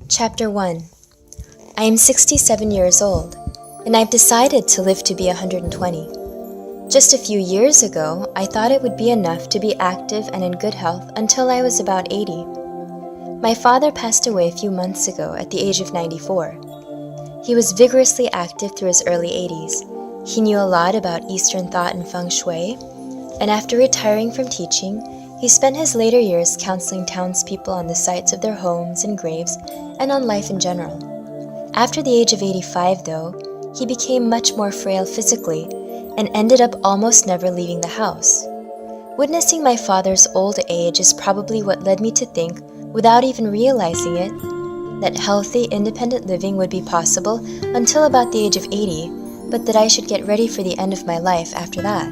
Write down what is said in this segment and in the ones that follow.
Chapter 1. I am 67 years old, and I've decided to live to be 120. Just a few years ago, I thought it would be enough to be active and in good health until I was about 80. My father passed away a few months ago at the age of 94. He was vigorously active through his early 80s. He knew a lot about Eastern thought and feng shui, and after retiring from teaching, he spent his later years counseling townspeople on the sites of their homes and graves and on life in general. After the age of 85, though, he became much more frail physically and ended up almost never leaving the house. Witnessing my father's old age is probably what led me to think, without even realizing it, that healthy, independent living would be possible until about the age of 80, but that I should get ready for the end of my life after that.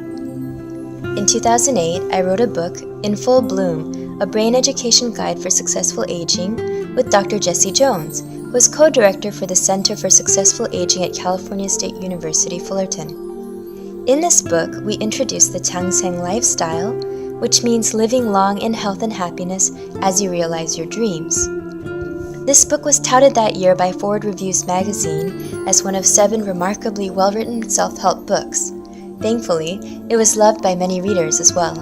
In 2008, I wrote a book, In Full Bloom, a brain education guide for successful aging, with Dr. Jesse Jones, who is co-director for the Center for Successful Aging at California State University, Fullerton. In this book, we introduce the Changseng lifestyle, which means living long in health and happiness as you realize your dreams. This book was touted that year by Forward Reviews magazine as one of 7 remarkably well-written self-help books. Thankfully, it was loved by many readers as well.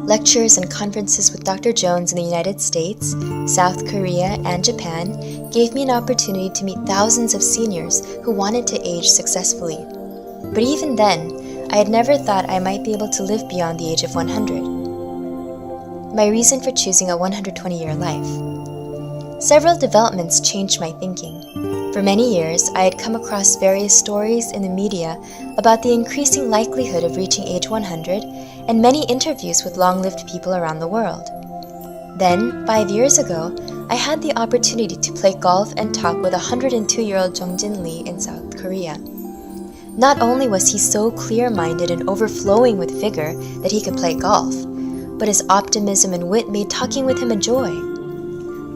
Lectures and conferences with Dr. Jones in the United States, South Korea, and Japan gave me an opportunity to meet thousands of seniors who wanted to age successfully. But even then, I had never thought I might be able to live beyond the age of 100. My reason for choosing a 120-year life. Several developments changed my thinking. For many years, I had come across various stories in the media about the increasing likelihood of reaching age 100 and many interviews with long-lived people around the world. Then, 5 years ago, I had the opportunity to play golf and talk with 102-year-old Jong-jin Lee in South Korea. Not only was he so clear-minded and overflowing with vigor that he could play golf, but his optimism and wit made talking with him a joy.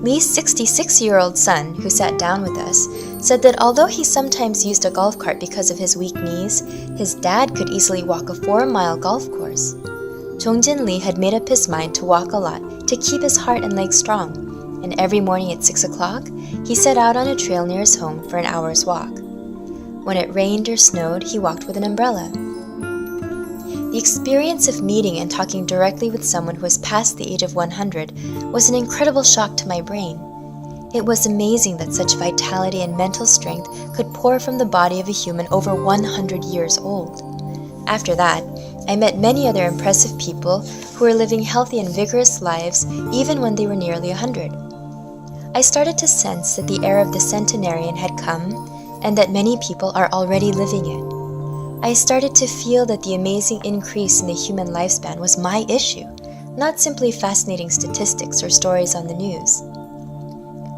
Lee's 66-year-old son, who sat down with us, said that although he sometimes used a golf cart because of his weak knees, his dad could easily walk a 4-mile golf course. Jong-jin Lee had made up his mind to walk a lot to keep his heart and legs strong, and every morning at 6 o'clock, he set out on a trail near his home for an hour's walk. When it rained or snowed, he walked with an umbrella. The experience of meeting and talking directly with someone who was past the age of 100 was an incredible shock to my brain. It was amazing that such vitality and mental strength could pour from the body of a human over 100 years old. After that, I met many other impressive people who were living healthy and vigorous lives even when they were nearly 100. I started to sense that the era of the centenarian had come and that many people are already living it. I started to feel that the amazing increase in the human lifespan was my issue, not simply fascinating statistics or stories on the news.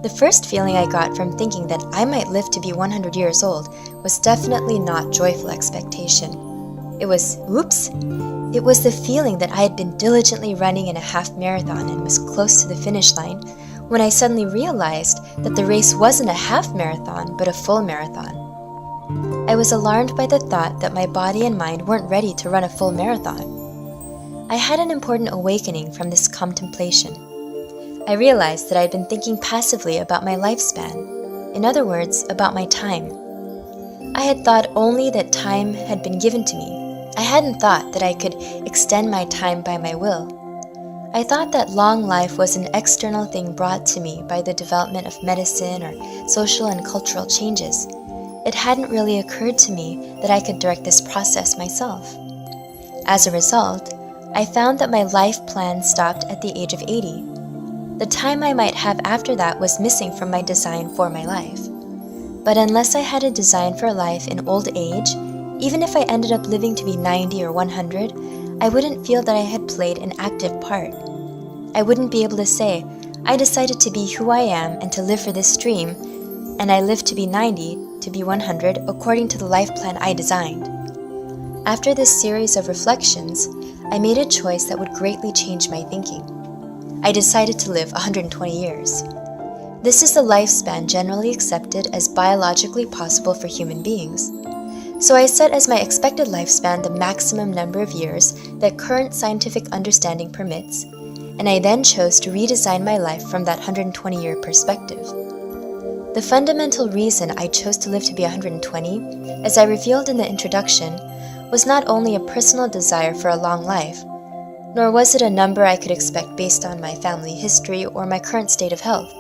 The first feeling I got from thinking that I might live to be 100 years old was definitely not joyful expectation. It was, oops! It was the feeling that I had been diligently running in a half marathon and was close to the finish line when I suddenly realized that the race wasn't a half marathon but a full marathon. I was alarmed by the thought that my body and mind weren't ready to run a full marathon. I had an important awakening from this contemplation. I realized that I had been thinking passively about my lifespan, in other words, about my time. I had thought only that time had been given to me. I hadn't thought that I could extend my time by my will. I thought that long life was an external thing brought to me by the development of medicine or social and cultural changes. It hadn't really occurred to me that I could direct this process myself. As a result, I found that my life plan stopped at the age of 80. The time I might have after that was missing from my design for my life. But unless I had a design for life in old age, even if I ended up living to be 90 or 100, I wouldn't feel that I had played an active part. I wouldn't be able to say, I decided to be who I am and to live for this dream, and I lived to be 90, to be 100, according to the life plan I designed. After this series of reflections, I made a choice that would greatly change my thinking. I decided to live 120 years. This is the lifespan generally accepted as biologically possible for human beings. So I set as my expected lifespan the maximum number of years that current scientific understanding permits, and I then chose to redesign my life from that 120-year perspective. The fundamental reason I chose to live to be 120, as I revealed in the introduction, was not only a personal desire for a long life, nor was it a number I could expect based on my family history or my current state of health.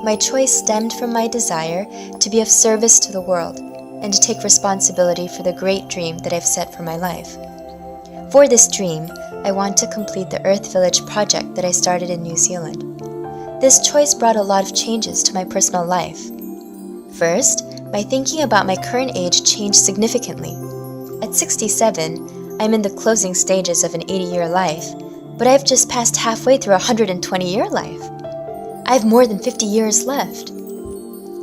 My choice stemmed from my desire to be of service to the world and to take responsibility for the great dream that I've set for my life. For this dream, I want to complete the Earth Village project that I started in New Zealand. This choice brought a lot of changes to my personal life. First, my thinking about my current age changed significantly. At 67, I'm in the closing stages of an 80-year life, but I've just passed halfway through a 120-year life. I have more than 50 years left.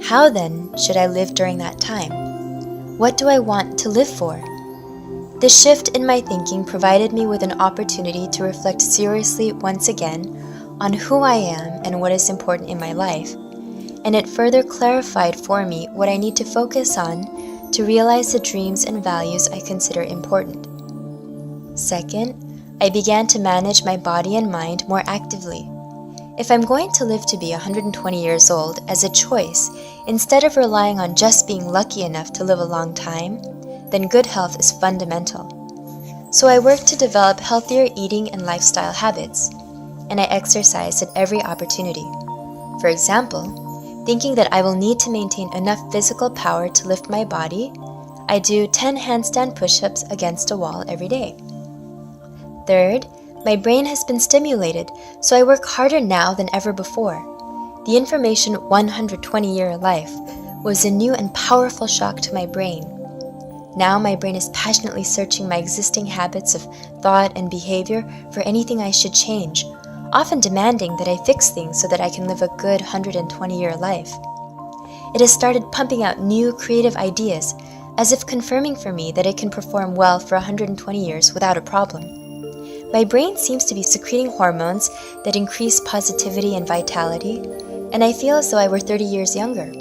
How then should I live during that time? What do I want to live for? The shift in my thinking provided me with an opportunity to reflect seriously once again on who I am and what is important in my life, and it further clarified for me what I need to focus on to realize the dreams and values I consider important. Second, I began to manage my body and mind more actively. If I'm going to live to be 120 years old as a choice, instead of relying on just being lucky enough to live a long time, then good health is fundamental. So I work to develop healthier eating and lifestyle habits, and I exercise at every opportunity. For example, thinking that I will need to maintain enough physical power to lift my body, I do 10 handstand push-ups against a wall every day. Third, my brain has been stimulated, so I work harder now than ever before. The information 120-year life was a new and powerful shock to my brain. Now my brain is passionately searching my existing habits of thought and behavior for anything I should change, often demanding that I fix things so that I can live a good 120-year life. It has started pumping out new creative ideas, as if confirming for me that it can perform well for 120 years without a problem. My brain seems to be secreting hormones that increase positivity and vitality, and I feel as though I were 30 years younger.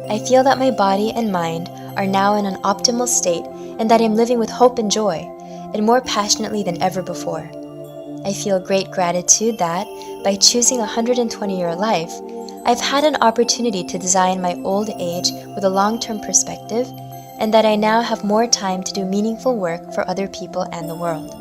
I feel that my body and mind are now in an optimal state and that I'm living with hope and joy, and more passionately than ever before. I feel great gratitude that, by choosing a 120-year life, I've had an opportunity to design my old age with a long-term perspective, and that I now have more time to do meaningful work for other people and the world.